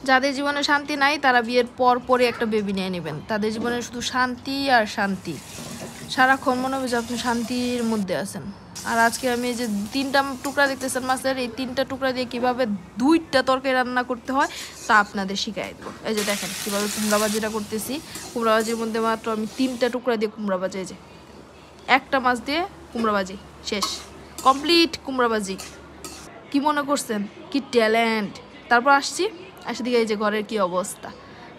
যাদের জীবনে শান্তি নাই তারা বিয়ের পর পরে একটা বেবি নিয়ে নেবেন। তাদের জীবনে শুধু শান্তি আর শান্তি, সারাক্ষণ মনে হবে যে আপনি শান্তির মধ্যে আছেন। আর আজকে আমি এই যে 3টা টুকরা দেখতেছেন মাছের, এই 3টা টুকরা দিয়ে কীভাবে 2টা তরকারি রান্না করতে হয় তা আপনাদের শিখাই দেবো। এই যে দেখেন কীভাবে কুমড়া ভাজিটা করতেছি। কুমড়া ভাজির মধ্যে মাত্র আমি 3টা টুকরা দিয়ে কুমড়া ভাজি, এই যে একটা মাছ দিয়ে কুমড়া ভাজি শেষ, কমপ্লিট কুমড়া ভাজি। কি মনে করছেন কি ট্যালেন্ট? তারপর আসছি, আসে দিকে এই যে ঘরের কি অবস্থা।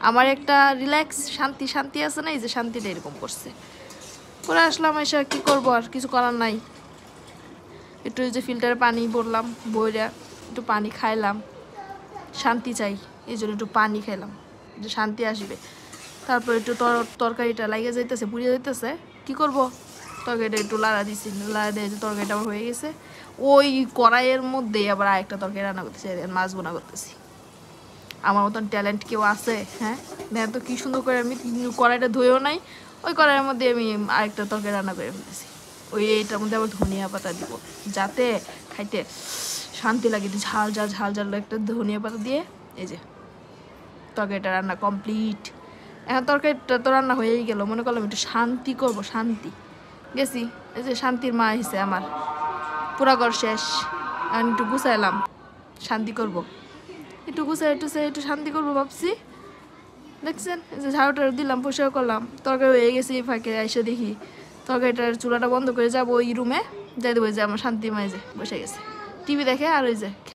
আমার একটা রিল্যাক্স শান্তি শান্তি আছে না, এই যে শান্তিটা এরকম করছে। করে আসলাম, এসে কি করবো, আর কিছু করার নাই। একটু যে ফিল্টারে পানি ভরলাম, বইরা একটু পানি খাইলাম, শান্তি চাই এই জন্য একটু পানি খাইলাম, যে শান্তি আসবে। তারপর একটু তরকারিটা লাগিয়ে যাইতেছে, পুড়িয়ে যাইতেছে, কি করব, তরকারিটা একটু লাড়া দিছি, লাড়া দিয়ে তরকারিটা আমার হয়ে গেছে। ওই কড়াইয়ের মধ্যেই আবার আরেকটা তরকারি রান্না করতেছি, মাছ বোনা করতেছি। আমার মতন ট্যালেন্ট কেউ আছে? হ্যাঁ, দেখেন তো কি সুন্দর করে আমি কড়াইটা ধুয়েও নাই, ওই কড়াইয়ের মধ্যে আমি আরেকটা তরকারি রান্না করে ফেলেছি। ওই এইটার মধ্যে আবার ধনিয়া পাতা দিব, যাতে খাইতে শান্তি লাগে। ঝাল ঝাল ঝাল ঝাল একটা ধনিয়া পাতা দিয়ে এই যে তরকারিটা রান্না কমপ্লিট। এখন তরকারিটা তো রান্না হয়েই গেল, মনে করলাম একটু শান্তি করব, শান্তি। গেছি, এই যে শান্তির মা এসেছে আমার, পুরা ঘর শেষ। এখন একটু গুছাইলাম, শান্তি করব, একটু গুছাই একটু শান্তি করবো ভাবছি। দেখছেন এই যে ঝাড়ুটা দিলাম, পরিষ্কার করলাম, তরকারি হয়ে গেছে। এই ফাঁকে এসে দেখি তরকারিটার চুলাটা বন্ধ করে যাবো ওই রুমে, যাই দেবো যে আমার শান্তি মাঝে বসে গেছে টিভি দেখে, আর ওই যে